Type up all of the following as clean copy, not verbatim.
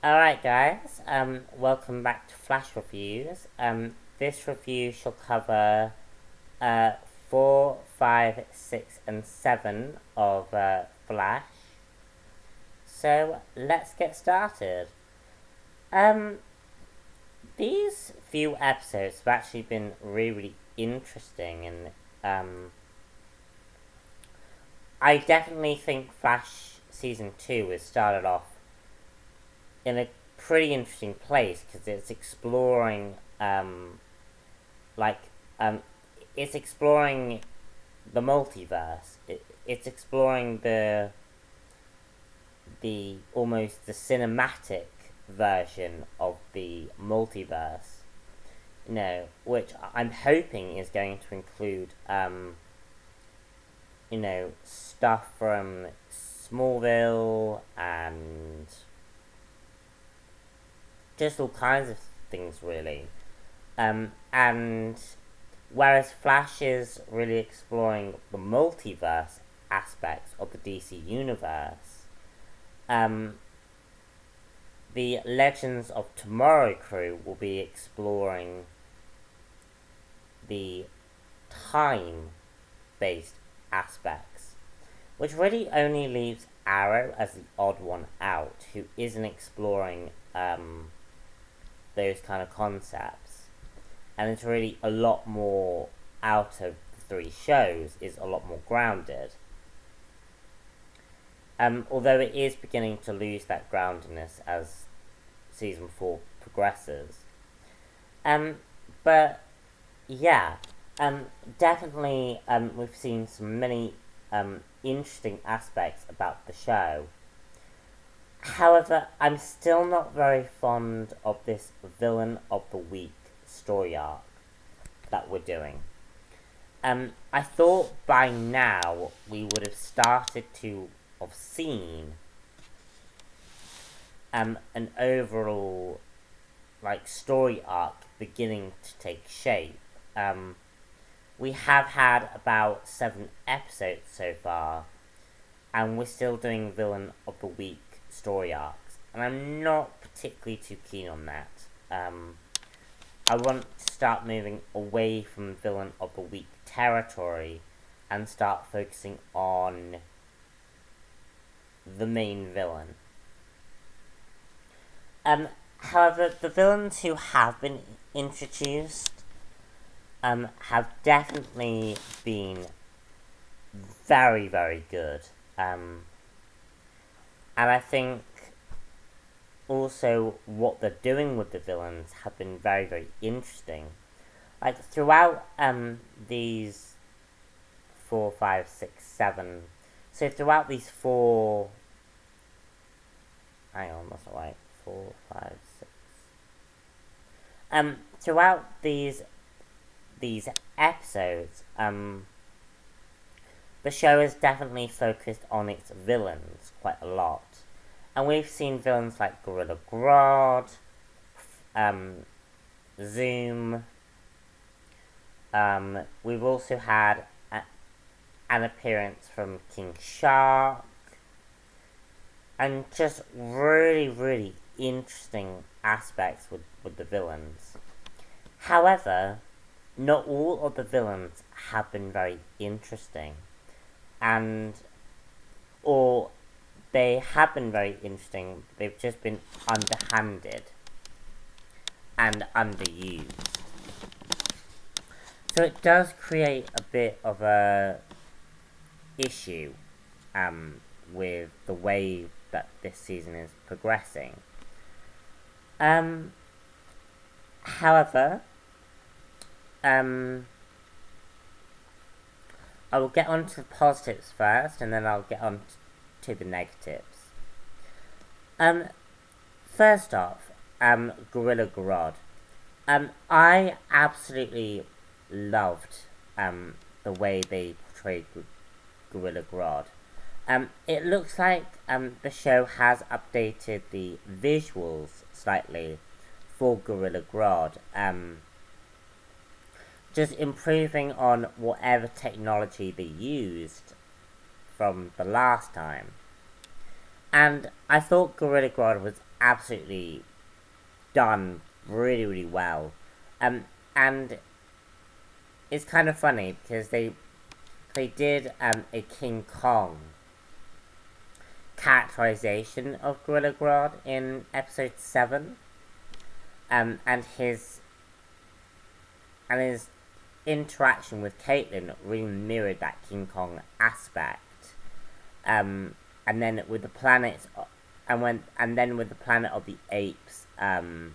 Alright guys, welcome back to Flash Reviews. This review shall cover 4, 5, 6 and 7 of Flash. So let's get started. These few episodes have actually been really interesting, and I definitely think Flash Season 2 has started off in a pretty interesting place because it's exploring, like, it's exploring the multiverse. It's exploring the almost the cinematic version of the multiverse, which I'm hoping is going to include, stuff from Smallville and just all kinds of things, really. And whereas Flash is really exploring the multiverse aspects of the DC universe, the Legends of Tomorrow crew will be exploring the time-based aspects, which really only leaves Arrow as the odd one out, who isn't exploring those kind of concepts. And it's really a lot more, out of the three shows, is a lot more grounded. Although it is beginning to lose that groundedness as Season 4 progresses. But, yeah, definitely we've seen some many interesting aspects about the show. However, I'm still not very fond of this Villain of the Week story arc that we're doing. I thought by now we would have started to have seen an overall story arc beginning to take shape. We have had about 7 episodes so far, and we're still doing Villain of the Week story arcs, and I'm not particularly too keen on that. I want to start moving away from Villain of the Week territory and start focusing on the main villain. However, the villains who have been introduced have definitely been very, very good. And I think also what they're doing with the villains have been very, very interesting. Throughout these 4, 5, 6, 7. So throughout these 4. Hang on, that's not right. 4, 5, 6. Throughout these episodes, the show is definitely focused on its villains quite a lot. And we've seen villains like Gorilla Grodd, Zoom. We've also had an appearance from King Shark. And just really, really interesting aspects with the villains. However, not all of the villains have been very interesting. Or they have been very interesting, they've just been underhanded and underused. So it does create a bit of a issue with the way that this season is progressing. However, I will get on to the positives first, and then I'll get on to the negatives. First off, Gorilla Grodd. I absolutely loved the way they portrayed Gorilla Grodd. It looks like the show has updated the visuals slightly for Gorilla Grodd. Just improving on whatever technology they used from the last time. And I thought Gorilla Grodd was absolutely done really, really well. And it's kind of funny because they did a King Kong characterization of Gorilla Grodd in episode 7, and his interaction with Caitlin really mirrored that King Kong aspect. And then with the planet, and with the Planet of the Apes, kind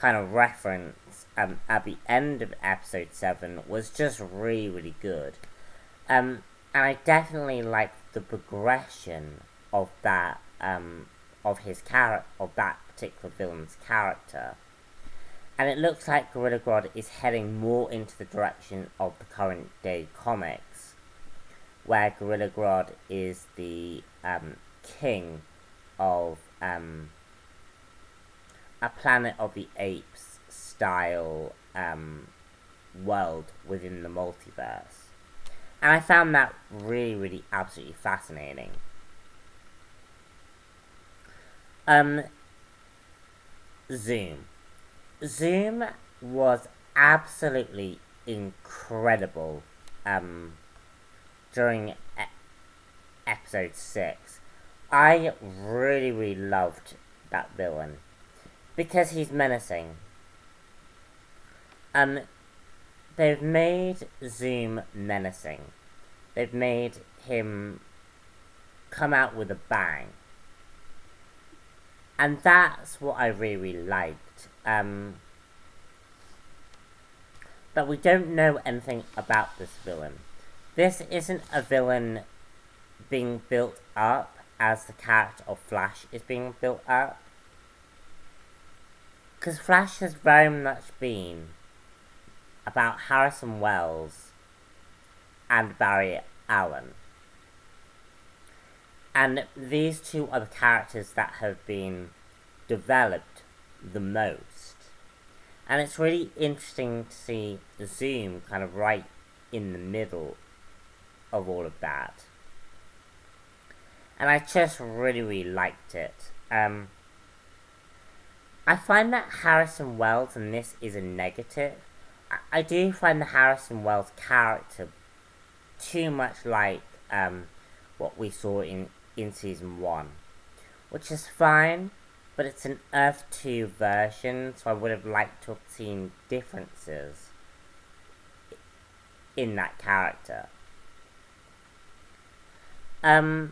of reference at the end of episode 7 was just really, really good. And I definitely liked the progression of that of that particular villain's character. And it looks like Gorilla Grodd is heading more into the direction of the current day comics, where Gorilla Grodd is the king of a Planet of the Apes style world within the multiverse. And I found that really, really absolutely fascinating. Zoom was absolutely incredible during episode 6. I really, really loved that villain because he's menacing. They've made Zoom menacing. They've made him come out with a bang. And that's what I really, really liked. But we don't know anything about this villain. This isn't a villain being built up as the character of Flash is being built up. Because Flash has very much been about Harrison Wells and Barry Allen. And these two are the characters that have been developed the most. And it's really interesting to see Zoom kind of right in the middle of all of that. And I just really, really liked it. I find that Harrison Wells, and this is a negative, I do find the Harrison Wells character too much like what we saw in season 1. Which is fine, but it's an Earth 2 version, so I would have liked to have seen differences in that character. The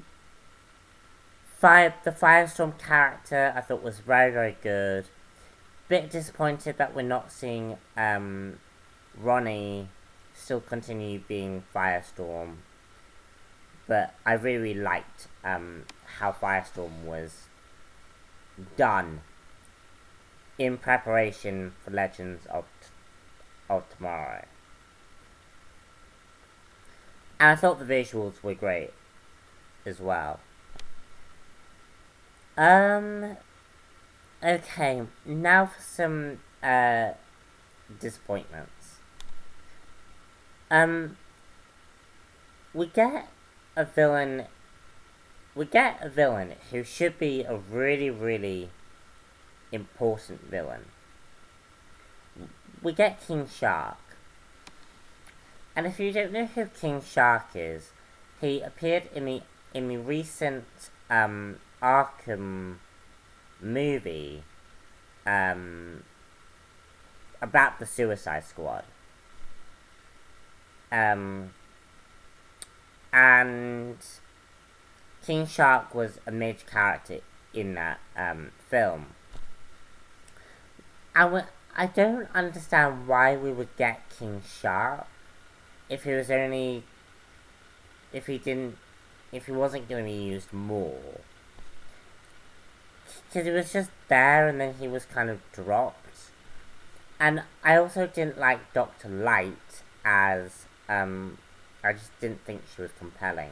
Firestorm character I thought was very, very good. Bit disappointed that we're not seeing Ronnie still continue being Firestorm. But I really liked how Firestorm was done in preparation for Legends of Tomorrow. And I thought the visuals were great as well. Okay, now for some disappointments. We get a villain who should be a really, really important villain. We get King Shark. And if you don't know who King Shark is, he appeared in the recent Arkham movie about the Suicide Squad. And King Shark was a major character in that film. And I don't understand why we would get King Shark if he wasn't going to be used more. Because he was just there and then he was kind of dropped. And I also didn't like Dr. Light as, I just didn't think she was compelling.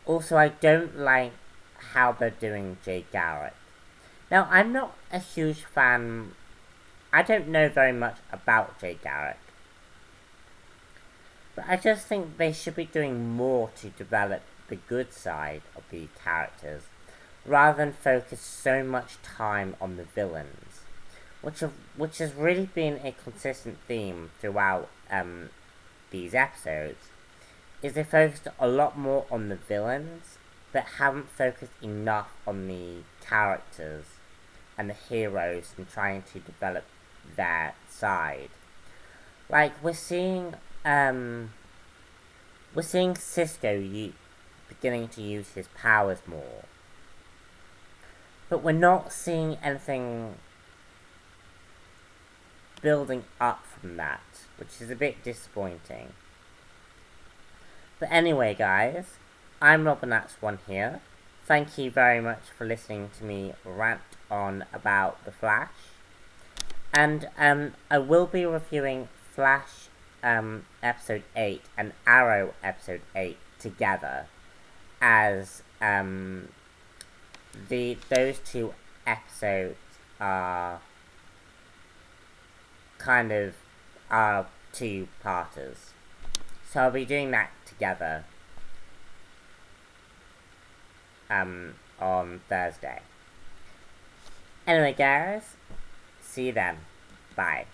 Also, I don't like how they're doing Jay Garrick. Now, I'm not a huge fan. I don't know very much about Jay Garrick. But I just think they should be doing more to develop the good side of the characters, rather than focus so much time on the villains, which has really been a consistent theme throughout these episodes, is they focused a lot more on the villains, but haven't focused enough on the characters and the heroes and trying to develop their side. Like, we're seeing Cisco beginning to use his powers more, but we're not seeing anything building up from that, which is a bit disappointing. But anyway, guys, I'm Robinax1 here. Thank you very much for listening to me rant on about The Flash. And I will be reviewing Flash episode 8 and Arrow episode 8 together, as those two episodes are kind of two-parters. So I'll be doing that together on Thursday. Anyway, guys, see you then. Bye.